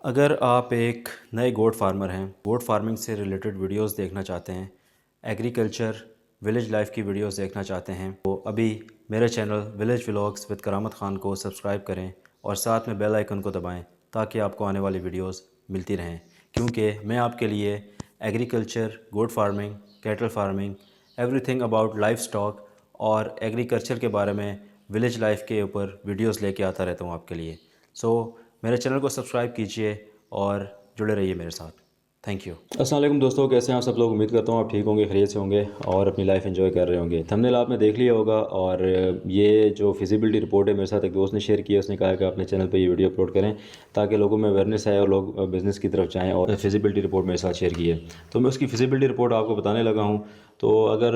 अगर आप एक नए गोट फार्मर हैं, गोट फार्मिंग से रिलेटेड वीडियोस देखना चाहते हैं, एग्रीकल्चर, विलेज लाइफ की वीडियोस देखना चाहते हैं, तो अभी मेरे चैनल विलेज व्लॉग्स विद करामत ख़ान को सब्सक्राइब करें और साथ में बेल आइकन को दबाएं ताकि आपको आने वाली वीडियोस मिलती रहें। क्योंकि मैं आपके लिए agriculture, goat farming, cattle farming, everything about livestock और एग्रीकल्चर के बारे में, विलेज लाइफ के ऊपर वीडियोस लेके आता रहता हूँ आपके लिए। मेरे चैनल को सब्सक्राइब कीजिए और जुड़े रहिए मेरे साथ। Thank you. अस्सलाम वालेकुम दोस्तों, कैसे हैं आप सब लोग। उम्मीद करता हूँ आप ठीक होंगे, खैरियत से होंगे और अपनी लाइफ एंजॉय कर रहे होंगे। थंबनेल आपने देख लिया होगा और ये जो फिजिबिलिटी रिपोर्ट है मेरे साथ एक दोस्त ने शेयर किया। उसने कहा कि अपने चैनल पे ये वीडियो अपलोड करें ताकि लोगों में अवेयरनेस आए और लोग बिज़नेस की तरफ जाएँ, और फिजिबिलिटी रिपोर्ट मेरे साथ शेयर की है तो मैं उसकी फिजिबिलिटी रिपोर्ट आपको बताने लगा हूँ। तो अगर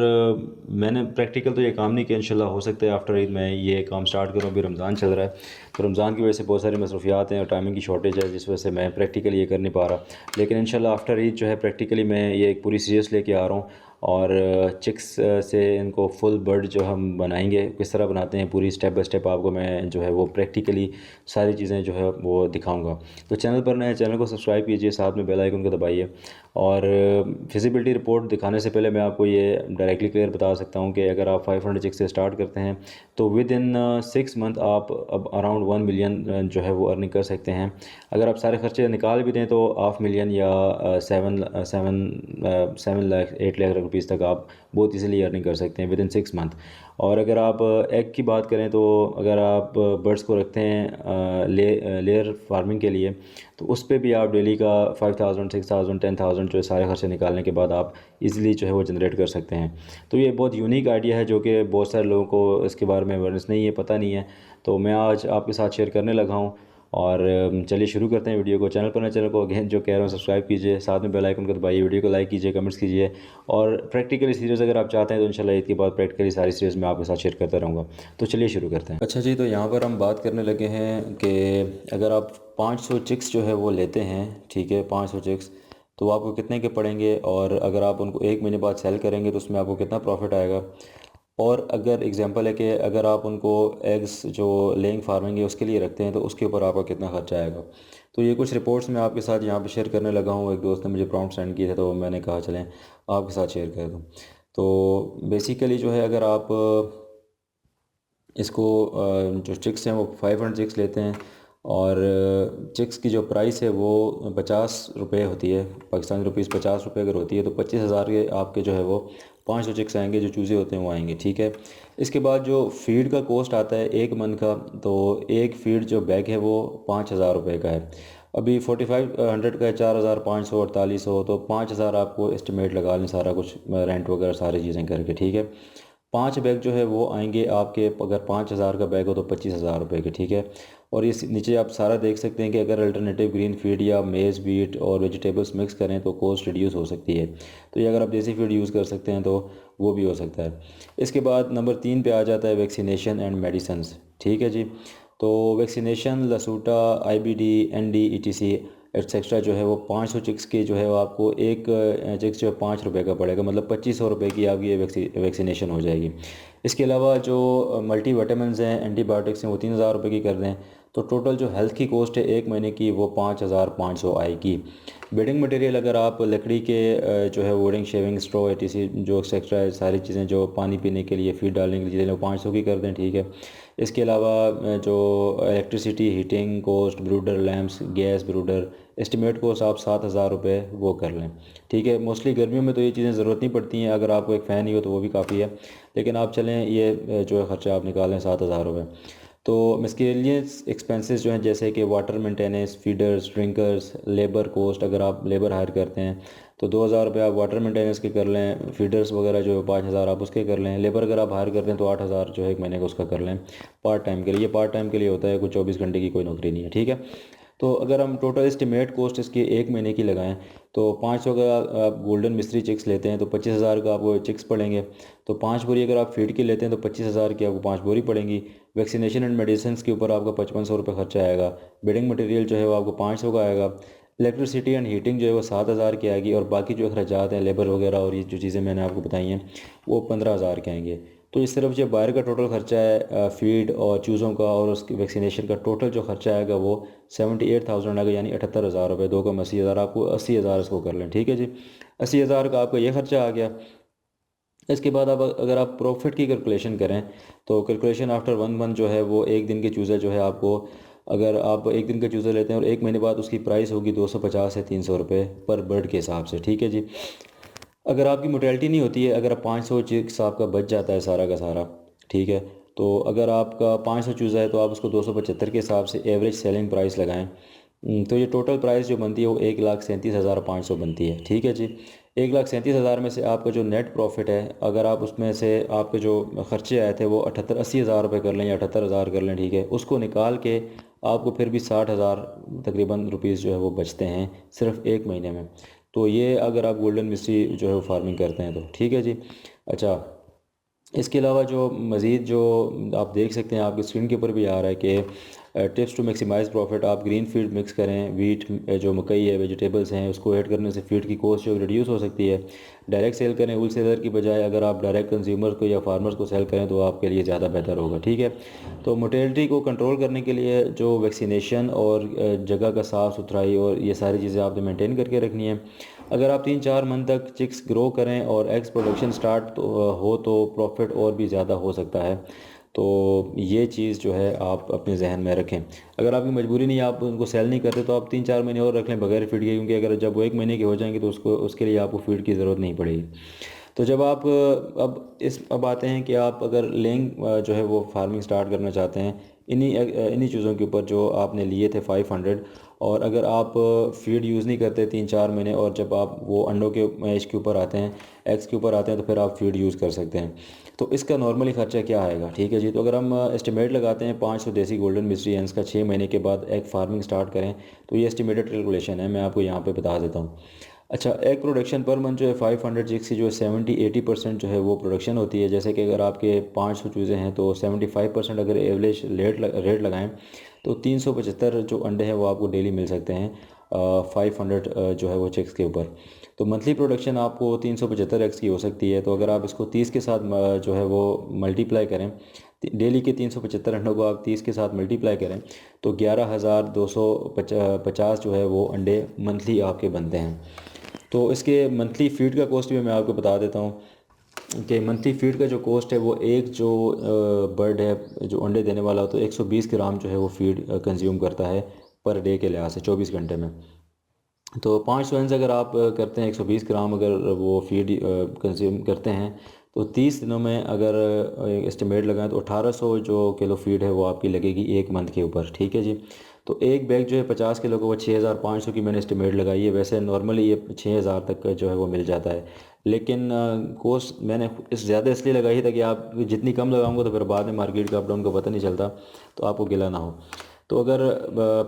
मैंने प्रैक्टिकल तो ये काम नहीं किया, इंशाल्लाह हो सकता है आफ्टर ईद मैं ये काम स्टार्ट करूँ। अभी रमज़ान चल रहा है तो रमज़ान की वजह से बहुत सारी मसरूफियात हैं और टाइमिंग की शॉर्टेज है, जिस वजह से मैं प्रैक्टिकली ये कर नहीं पा रहा। लेकिन इंशाल्लाह आफ्टर ईद जो है प्रैक्टिकली मैं ये एक पूरी सीरीज़ लेके आ रहा हूँ और चिक्स से इनको फुल बर्ड जो हम बनाएंगे, किस तरह बनाते हैं पूरी स्टेप बाय स्टेप आपको मैं जो है वो प्रैक्टिकली सारी चीज़ें जो है वो दिखाऊंगा। तो चैनल पर नए, चैनल को सब्सक्राइब कीजिए, साथ में बेल आइकन को दबाइए। और फिजिबिलिटी रिपोर्ट दिखाने से पहले मैं आपको ये डायरेक्टली क्लियर बता सकता हूँ कि अगर आप 500 चिक्स से स्टार्ट करते हैं तो विद इन 6 मंथ आप अब अराउंड 1 मिलियन जो है वो अर्निंग कर सकते हैं। अगर आप सारे खर्चे निकाल भी दें तो 500,000 या 7 लाख 8 लाख रुपीज़ तक आप बहुत इजीली अर्निंग कर सकते हैं विद इन 6 मंथ। और अगर आप एग की बात करें तो अगर आप बर्ड्स को रखते हैं लेयर फार्मिंग के लिए तो उस पर भी आप डेली का 5,000 6,000 10,000 जो सारे खर्चे निकालने के बाद आप इजीली जो है वो जनरेट कर सकते हैं। तो ये बहुत यूनिक आइडिया है जो कि बहुत सारे लोगों को इसके बारे में अवेयरनेस नहीं है, पता नहीं है। तो मैं आज आपके साथ शेयर करने लगा हूँ और चलिए शुरू करते हैं वीडियो को। चैनल पर नए, चैनल को अगेन जो कह रहा हूँ सब्सक्राइब कीजिए, साथ में बेल आइकन को दबाइए, वीडियो को लाइक कीजिए, कमेंट्स कीजिए। और प्रैक्टिकली सीरीज़ अगर आप चाहते हैं तो इंशाल्लाह ईद के बाद प्रैक्टिकली सारी सीरीज़ मैं आपके साथ शेयर करता रहूँगा। तो चलिए शुरू करते हैं। अच्छा जी, तो यहाँ पर हम बात करने लगे हैं कि अगर आप 500 चिक्स जो है वो लेते हैं, ठीक है, 500 चिक्स तो आपको कितने के पड़ेंगे, और अगर आप उनको 1 महीने बाद सेल करेंगे तो उसमें आपको कितना प्रॉफिट आएगा। और अगर एग्जांपल है कि अगर आप उनको एग्स जो लेइंग फार्मिंग है उसके लिए रखते हैं तो उसके ऊपर आपका कितना खर्चा आएगा। तो ये कुछ रिपोर्ट्स मैं आपके साथ यहाँ पे शेयर करने लगा हूँ। एक दोस्त ने मुझे प्रॉम्प्ट सेंड किए थे तो मैंने कहा चलें आपके साथ शेयर कर दूँ। तो बेसिकली जो है अगर आप इसको जो चिक्स हैं वो 500 चिक्स लेते हैं और चिक्स की जो प्राइस है वो 50 रुपये होती है, पाकिस्तानी रुपीज़ 50 रुपये अगर होती है तो 25,000 के आपके जो है वो 500 चिक्स आएंगे, जो चूज़े होते हैं वो आएंगे, ठीक है। इसके बाद जो फीड का कॉस्ट आता है 1 मन का, तो एक फीड जो बैग है वो 5,000 रुपये का है। अभी 4500 का है, 4,500 4800, तो 5,000 आपको एस्टिमेट लगा लें सारा कुछ रेंट वगैरह सारी चीज़ें करके, ठीक है। 5 बैग जो है वो आएंगे आपके, अगर 5,000 का बैग हो तो 25,000 रुपये के, ठीक है। और इस नीचे आप सारा देख सकते हैं कि अगर अल्टरनेटिव ग्रीन फीड या मेज़, बीट और वेजिटेबल्स मिक्स करें तो कॉस्ट रिड्यूस हो सकती है। तो ये अगर आप देसी फीड यूज़ कर सकते हैं तो वो भी हो सकता है। इसके बाद नंबर 3 पे आ जाता है वैक्सीनेशन एंड मेडिसन्स, ठीक है जी। तो vaccination, LaSota, IBD, ND, ETC etcetera जो है वो 500 चिक्स के जो है वो आपको एक चिक्स जो है 5 रुपये का पड़ेगा, मतलब 2500 रुपये की आपकी ये वैक्सीनेशन हो जाएगी। इसके अलावा जो मल्टी विटामिन्स हैं, एंटीबायोटिक्स हैं, वो 3,000 रुपये की कर दें तो टोटल जो हेल्थ की कॉस्ट है 1 महीने की वो 5,500 आएगी। बेडिंग मटेरियल अगर आप लकड़ी के जो है वुडिंग, शेविंग, स्ट्रॉ, ETC जो एक्सेट्रा है सारी चीज़ें जो पानी पीने के लिए, फीड डालने के लिए चीज़ें, वो 500 की कर दें, ठीक है। इसके अलावा जो electricity, heating cost, ब्रूडर lamps, gas ब्रूडर, estimate cost आप 7,000 रुपये वो कर लें, ठीक है। मोस्टली गर्मियों में तो ये चीज़ें ज़रूरत नहीं पड़ती हैं, अगर आपको एक फ़ैन ही हो तो वो भी काफ़ी है, लेकिन आप चलें ये जो है ख़र्चा आप निकालें 7,000 रुपये। तो मिसकेलियस एक्सपेंसेस जो हैं जैसे कि water maintenance, feeders, drinkers, labour cost, अगर आप लेबर हायर करते हैं तो 2,000 रुपये आप वाटर मेंटेनेंस के कर लें, फीडर्स वगैरह जो है 5,000 आप उसके कर लें, लेबर अगर आप हायर करते हैं तो 8,000 जो है 1 महीने का उसका कर लें पार्ट टाइम के लिए। ये पार्ट टाइम के लिए होता है, कुछ 24 घंटे की कोई नौकरी नहीं है, ठीक है। तो अगर हम टोटल एस्टिमेट कॉस्ट इसकी 1 महीने की लगाएं तो 500 का आप गोल्डन मिस्त्री चिक्स लेते हैं तो 25,000 का आपको चिक्स पड़ेंगे। तो 5 बोरी अगर आप फीड की लेते हैं तो 25,000 की आपको 5 बोरी पड़ेंगी। वैक्सीनेशन एंड मेडिसिन के ऊपर आपका 5500 रुपये खर्चा आएगा। बेडिंग मटेरियल जो है वो आपको 500 का आएगा। इलेक्ट्रिसिटी एंड हीटिंग जो है वो 7,000 की आएगी, और बाकी जो अखराजात हैं, लेबर वगैरह और ये जो चीज़ें मैंने आपको बताई हैं वो 15,000 के आएंगे। तो ये सिर्फ जो बाहर का टोटल ख़र्चा है फीड और चूज़ों का और उसकी वैक्सीनेशन का टोटल जो ख़र्चा आएगा वो 78,000 आएगा, यानी 78,000 रुपये। 2,80,000 आपको 80,000 इसको कर लें, ठीक है जी। 80,000 का आपका ये ख़र्चा आ गया। इसके बाद आप अगर आप प्रॉफिट की कैलकुलेशन करें तो कैलकुलेशन आफ्टर 1 मंथ जो है वो एक दिन के चूज़े जो है आपको, अगर आप एक दिन का चूज़ा लेते हैं और एक महीने बाद उसकी प्राइस होगी 250 से 300 रुपये पर बर्ड के हिसाब से, ठीक है जी। अगर आपकी मोटेलिटी नहीं होती है, अगर 500 चिक्स आपका बच जाता है सारा का सारा, ठीक है, तो अगर आपका 500 चूज़ा है तो आप उसको 275 के हिसाब से एवरेज सेलिंग प्राइस लगाएं। तो ये टोटल प्राइस जो बनती है वो 1,37,500 बनती है, ठीक है जी। 1,37,000 में से आपका जो नेट प्रॉफिट है, अगर आप उसमें से आपके जो खर्चे आए थे वो 80,000 रुपये कर लें या 78,000 कर लें, ठीक है, उसको निकाल के आपको फिर भी 60,000 तकरीबन रुपीज़ जो है वो बचते हैं सिर्फ एक महीने में। तो ये अगर आप गोल्डन मिस्ट्री जो है वो फार्मिंग करते हैं तो, ठीक है जी। अच्छा, इसके अलावा जो मज़ीद जो आप देख सकते हैं, आपकी स्क्रीन के ऊपर भी आ रहा है कि टिप्स टू मैक्सिमाइज़ प्रॉफिट, आप ग्रीन फीड मिक्स करें, वीट जो मकई है, वेजिटेबल्स हैं, उसको ऐड करने से फीड की कॉस्ट जो रिड्यूस हो सकती है। डायरेक्ट सेल करें होल सेलर की बजाय, अगर आप डायरेक्ट कंज्यूमर को या फार्मर्स को सेल करें तो आपके लिए ज़्यादा बेहतर होगा, ठीक है। तो मोटेलिटी को कंट्रोल करने के लिए जो वैक्सीनेशन और जगह का साफ़ सुथराई और ये सारी चीज़ें आपने मेनटेन करके रखनी है। अगर आप 3-4 मंथ तक चिक्स ग्रो करें और एग्स प्रोडक्शन स्टार्ट हो तो प्रॉफिट और भी ज़्यादा हो सकता है। तो ये चीज़ जो है आप अपने जहन में रखें। अगर आपकी मजबूरी नहीं है, आप उनको सेल नहीं करते, तो आप 3-4 महीने और रख लें बगैर फीड के, क्योंकि अगर जब वो 1 महीने के हो जाएंगे तो उसके लिए आपको फीड की ज़रूरत नहीं पड़ेगी। तो जब आप अब आते हैं कि आप अगर लेइंग जो है वो फार्मिंग स्टार्ट करना चाहते हैं इन्हीं चीज़ों के ऊपर जो आपने लिए थे 500, और अगर आप फीड यूज़ नहीं करते 3-4 महीने, और जब आप वो अंडों के मैश के ऊपर आते हैं, एग्स के ऊपर आते हैं, तो फिर आप फीड यूज़ कर सकते हैं। तो इसका नॉर्मली ख़र्चा क्या आएगा, ठीक है जी। तो अगर हम एस्टिमेट लगाते हैं 500 देसी गोल्डन मिस्ट्री हंस का 6 महीने के बाद एग फार्मिंग स्टार्ट करें, तो ये एस्टिमेटेड कैलकुलेशन है, मैं आपको यहाँ पे बता देता हूँ। अच्छा, एग प्रोडक्शन पर मंथ जो है 500 चिक्स की जो है 70-80% जो है वो प्रोडक्शन होती है। जैसे कि अगर आपके 500 चूज़े हैं तो 75% अगर एवरेज रेट लगाएं तो 375 जो अंडे हैं वो आपको डेली मिल सकते हैं 500 जो है वो चिक्स के ऊपर। तो मंथली प्रोडक्शन आपको 375 एक्स की हो सकती है। तो अगर आप इसको 30 के साथ जो है वो मल्टीप्लाई करें, डेली के 375 अंडों को आप 30 के साथ मल्टीप्लाई करें तो 11,250 जो है वो अंडे मंथली आपके बनते हैं। तो इसके मंथली फ़ीड का कॉस्ट भी मैं आपको बता देता हूँ कि मंथली फ़ीड का जो कॉस्ट है वो एक जो बर्ड है जो अंडे देने वाला हो तो 120 ग्राम जो है वो फ़ीड कंज्यूम करता है पर डे के लिहाज से 24 घंटे में। तो 500 हंस अगर आप करते हैं, 120 ग्राम अगर वो फीड कंज्यूम करते हैं, तो 30 दिनों में अगर एस्टिमेट लगाएं तो 1800 जो किलो फीड है वो आपकी लगेगी एक मंथ के ऊपर, ठीक है जी। तो एक बैग जो है 50 किलो का वो 6,500 की मैंने एस्टिमेट लगाई है। वैसे नॉर्मली ये 6,000 तक का जो है वो मिल जाता है, लेकिन कोस्ट मैंने ज़्यादा इसलिए लगाई है ताकि आप जितनी कम लगाऊंगा तो फिर बाद में मार्केट का अप डाउन का पता नहीं चलता, तो आपको गिला ना हो। तो अगर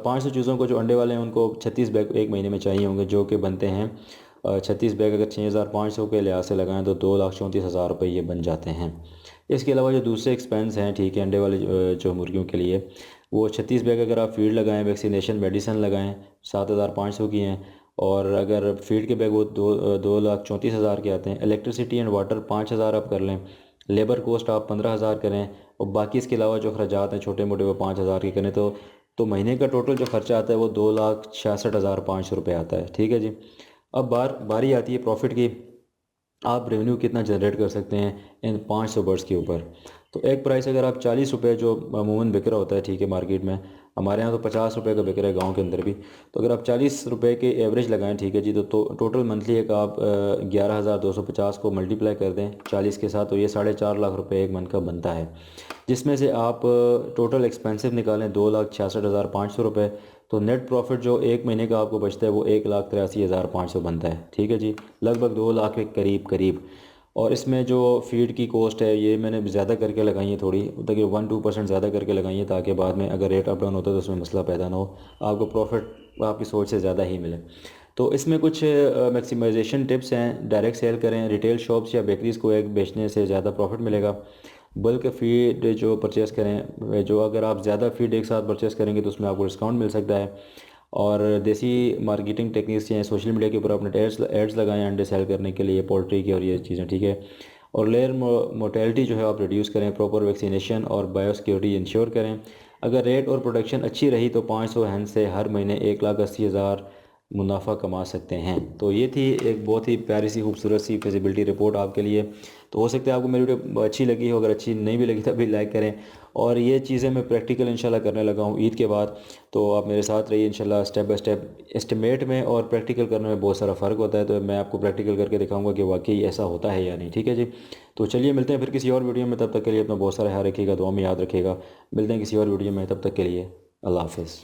500 चूज़ों को जो अंडे वाले हैं उनको 36 बैग एक महीने में चाहिए होंगे, जो कि बनते हैं 36 बैग अगर 6,500 के लिहाज से लगाएं तो 2,34,000 रुपये ये बन जाते हैं। इसके अलावा जो दूसरे एक्सपेंस हैं, ठीक है, अंडे वाले जो मुर्गियों के लिए, वो 36 बैग अगर आप फीड लगाएं, वैक्सीनेशन मेडिसन लगाएं, 7,500 की हैं। और अगर फीड के बैग वो 2,34,000 के आते हैं। इलेक्ट्रिसिटी एंड वाटर 5,000 आप कर लें, लेबर कोस्ट आप 15,000 करें, और बाकी इसके अलावा जो अखराजात हैं छोटे मोटे वो 5,000 के करें, तो महीने का टोटल जो खर्चा आता है वो 2,66,500 रुपये आता है, ठीक है जी। अब बारी आती है प्रॉफिट की, आप रेवेन्यू कितना जनरेट कर सकते हैं इन 500 बर्ड्स के ऊपर। तो एक प्राइस अगर आप 40 रुपये जो अमूमन बिक रहा होता है, ठीक है, मार्केट में, हमारे यहाँ तो 50 रुपये का बिक रहा है गाँव के अंदर भी। तो अगर आप 40 रुपये के एवरेज लगाएं, ठीक है जी, तो टोटल मंथली एक आप 11,250 को मल्टीप्लाई कर दें 40 के साथ, तो ये 4.5 लाख रुपये एक मंथ का बनता है। जिसमें से आप टोटल एक्सपेंसिव निकालें 2,66,500 रुपये, तो नेट प्रॉफिट जो एक महीने का आपको बचता है वो 1,83,500 बनता है, ठीक है जी, लगभग 2 लाख के करीब करीब। और इसमें जो फीड की कॉस्ट है ये मैंने ज़्यादा करके लगाई है थोड़ी, ताकि 1-2% ज़्यादा करके लगाई है, ताकि बाद में अगर रेट अप डाउन होता है तो उसमें मसला पैदा ना हो, आपको प्रॉफिट आपकी सोच से ज़्यादा ही मिले। तो इसमें कुछ मैक्सिमाइजेशन टिप्स हैं। डायरेक्ट सेल करें, रिटेल शॉप्स या बेकरीज़ को एग बेचने से ज़्यादा प्रॉफिट मिलेगा। बल्क फ़ीड जो परचेज़ करें, जो अगर आप ज़्यादा फ़ीड एक साथ परचेज़ करेंगे तो उसमें आपको डिस्काउंट मिल सकता है। और देसी मार्केटिंग टेक्निक्स हैं, सोशल मीडिया के ऊपर अपने एड्स लगाएं अंडे सेल करने के लिए, पोल्ट्री की और ये चीज़ें, ठीक है। और लेयर मोर्टेलिटी जो है आप रिड्यूस करें, प्रॉपर वैक्सीनेशन और बायोसिक्योरिटी इंश्योर करें। अगर रेट और प्रोडक्शन अच्छी रही तो 500 हैंड से हर महीने 1,80,000 मुनाफा कमा सकते हैं। तो ये थी एक बहुत ही प्यारी सी खूबसूरत सी फिजिबिलिटी रिपोर्ट आपके लिए। तो हो सकता है आपको मेरी वीडियो अच्छी लगी हो, अगर अच्छी नहीं भी लगी तभी लाइक करें। और ये चीज़ें मैं प्रैक्टिकल इंशाल्लाह करने लगा हूँ ईद के बाद, तो आप मेरे साथ रहिए इंशाल्लाह। स्टेप बाय स्टेप एस्टिमेट में और प्रैक्टिकल करने में बहुत सारा फ़र्क होता है, तो मैं आपको प्रैक्टिकल करके दिखाऊंगा कि वाकई ऐसा होता है या नहीं। ठीक है जी, तो चलिए मिलते हैं फिर किसी और वीडियो में। तब तक के लिए अपना बहुत सारा ख्याल रखिएगा, दुआ में याद रखिएगा। मिलते हैं किसी और वीडियो में, तब तक के लिए अल्लाह हाफ़िज़।